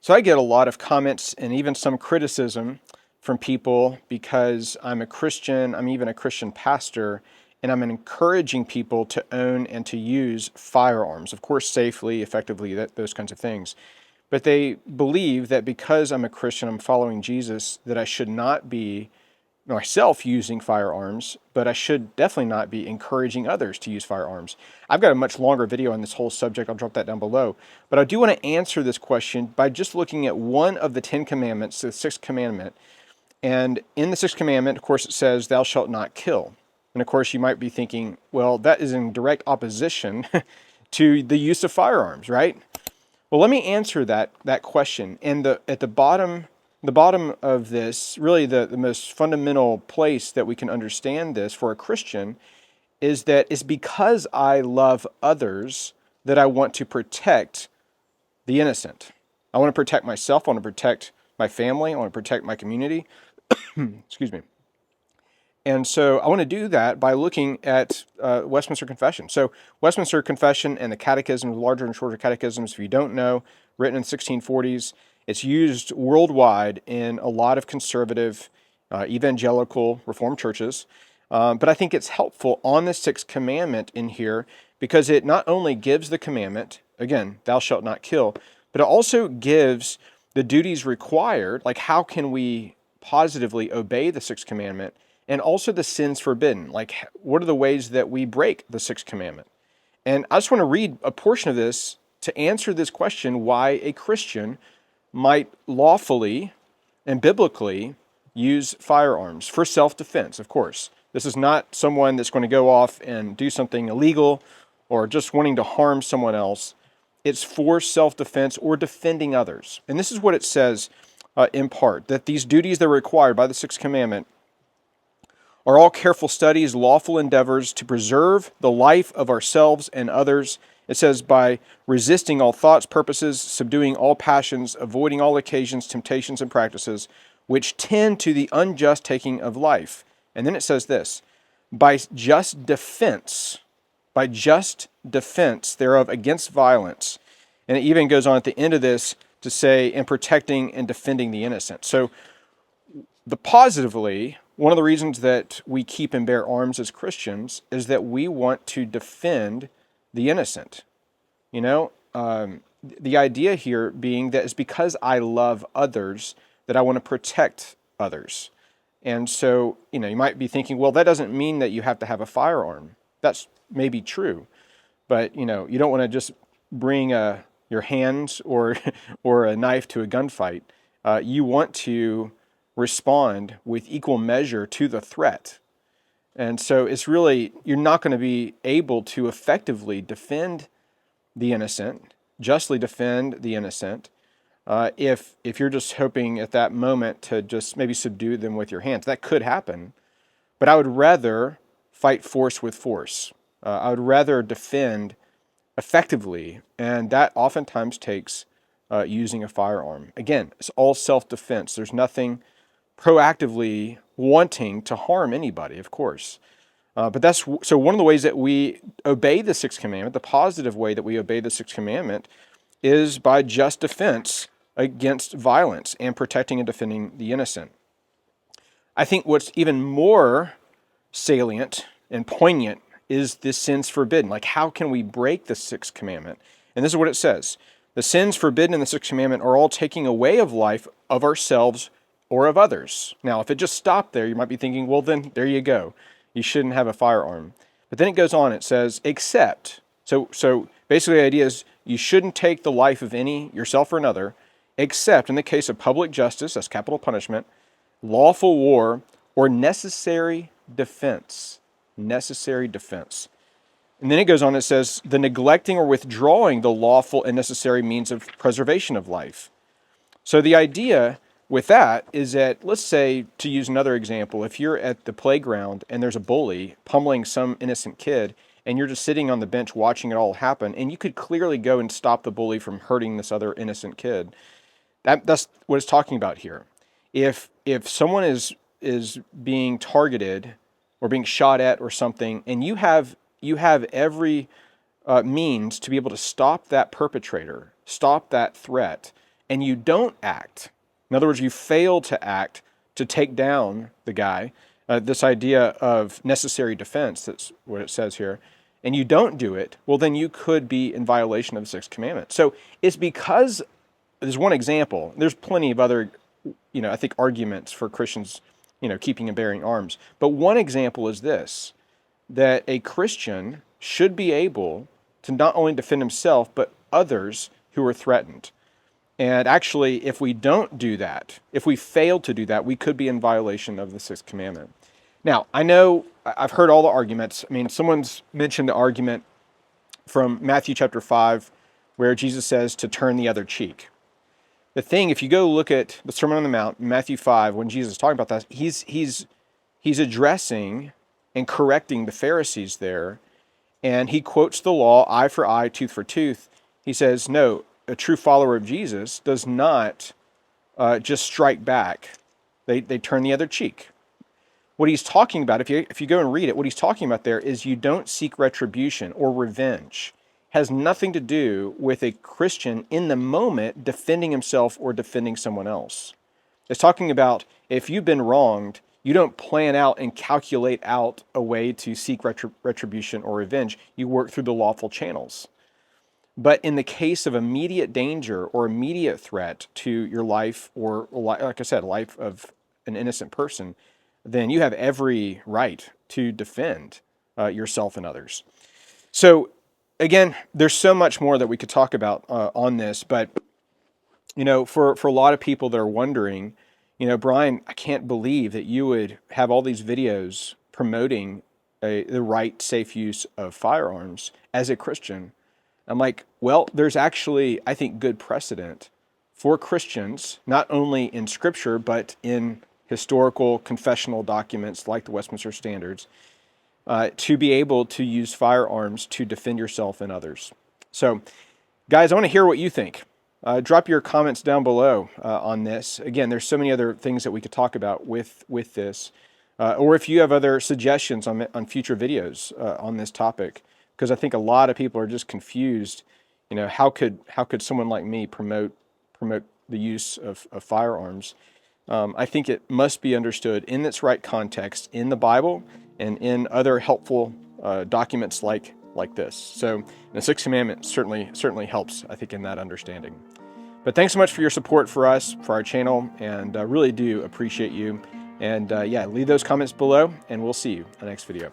So I get a lot of comments and even some criticism from people because I'm a Christian, I'm even a Christian pastor, and I'm encouraging people to own and to use firearms, of course, safely, effectively, those kinds of things. But they believe that because I'm a Christian, I'm following Jesus, that I should not be myself using firearms, but I should definitely not be encouraging others to use firearms. I've got a much longer video on this whole subject. I'll drop that down below. But I do want to answer this question by just looking at one of the 10 commandments, the sixth commandment. And in the sixth commandment, of course, it says, "Thou shalt not kill." And of course, you might be thinking, well, that is in direct opposition to the use of firearms, right? Well, let me answer that question. And at the bottom of this, really the most fundamental place that we can understand this for a Christian is that it's because I love others that I want to protect the innocent. I want to protect myself. I want to protect my family. I want to protect my community. Excuse me. And so I want to do that by looking at Westminster Confession. So Westminster Confession and the Catechism, the Larger and Shorter Catechisms, if you don't know, written in the 1640s, it's used worldwide in a lot of conservative, evangelical, Reformed churches. But I think it's helpful on the sixth commandment in here because it not only gives the commandment, again, thou shalt not kill, but it also gives the duties required, like how can we positively obey the sixth commandment, and also the sins forbidden, like what are the ways that we break the sixth commandment. And I just want to read a portion of this to answer this question, why a Christian might lawfully and biblically use firearms for self-defense, of course. This is not someone that's going to go off and do something illegal or just wanting to harm someone else. It's for self-defense or defending others. And this is what it says in part, that these duties that are required by the sixth commandment are all careful studies, lawful endeavors to preserve the life of ourselves and others. It says, by resisting all thoughts, purposes, subduing all passions, avoiding all occasions, temptations, and practices, which tend to the unjust taking of life. And then it says this, by just defense thereof against violence. And it even goes on at the end of this to say, in protecting and defending the innocent. So positively, one of the reasons that we keep and bear arms as Christians is that we want to defend the innocent. The idea here being that it's because I love others that I want to protect others. And so, you might be thinking, well, that doesn't mean that you have to have a firearm. That's maybe true. But, you don't want to just bring your hands or a knife to a gunfight. You want to respond with equal measure to the threat. And so it's really, you're not going to be able to effectively defend the innocent, justly defend the innocent, if you're just hoping at that moment to just maybe subdue them with your hands. That could happen, but I would rather fight force with force. I would rather defend effectively, and that oftentimes takes using a firearm. Again, it's all self-defense. There's nothing proactively wanting to harm anybody, of course. But that's so one of the ways that we obey the sixth commandment, the positive way that we obey the sixth commandment, is by just defense against violence and protecting and defending the innocent. I think what's even more salient and poignant is the sins forbidden. Like, how can we break the sixth commandment? And this is what it says. The sins forbidden in the sixth commandment are all taking away of life of ourselves or of others. Now, if it just stopped there, you might be thinking, well, then there you go. You shouldn't have a firearm. But then it goes on, it says, except. So basically the idea is you shouldn't take the life of any, yourself or another, except in the case of public justice, that's capital punishment, lawful war, or necessary defense. Necessary defense. And then it goes on, it says, the neglecting or withdrawing the lawful and necessary means of preservation of life. So the idea with that is that, let's say, to use another example, if you're at the playground and there's a bully pummeling some innocent kid, and you're just sitting on the bench watching it all happen, and you could clearly go and stop the bully from hurting this other innocent kid. That's what it's talking about here. If someone is being targeted or being shot at or something, and you have every means to be able to stop that perpetrator, stop that threat, and you don't act, in other words, you fail to act to take down the guy, this idea of necessary defense, that's what it says here, and you don't do it, well, then you could be in violation of the sixth commandment. So it's because, there's one example, there's plenty of other, I think arguments for Christians, keeping and bearing arms. But one example is this, that a Christian should be able to not only defend himself, but others who are threatened. And actually, if we don't do that, if we fail to do that, we could be in violation of the sixth commandment. Now, I know I've heard all the arguments. I mean, someone's mentioned the argument from Matthew chapter 5, where Jesus says to turn the other cheek. The thing, if you go look at the Sermon on the Mount, Matthew 5, when Jesus is talking about that, he's addressing and correcting the Pharisees there, and he quotes the law, eye for eye, tooth for tooth. He says, no, a true follower of Jesus does not just strike back. They turn the other cheek. What he's talking about, if you go and read it, what he's talking about there is you don't seek retribution or revenge. It has nothing to do with a Christian in the moment defending himself or defending someone else. It's talking about if you've been wronged, you don't plan out and calculate out a way to seek retribution or revenge. You work through the lawful channels. But in the case of immediate danger or immediate threat to your life, or like I said, life of an innocent person, then you have every right to defend yourself and others. So again, there's so much more that we could talk about on this, but for a lot of people that are wondering, Brian, I can't believe that you would have all these videos promoting the right, safe use of firearms as a Christian. I'm like, well, there's actually, I think, good precedent for Christians, not only in Scripture, but in historical confessional documents like the Westminster Standards, to be able to use firearms to defend yourself and others. So, guys, I want to hear what you think. Drop your comments down below on this. Again, there's so many other things that we could talk about with this. Or if you have other suggestions on future videos on this topic, because I think a lot of people are just confused. How could someone like me promote the use of firearms? I think it must be understood in its right context in the Bible and in other helpful documents like this. So the Sixth Commandment certainly helps, I think, in that understanding. But thanks so much for your support for us, for our channel, and I really do appreciate you. And leave those comments below, and we'll see you in the next video.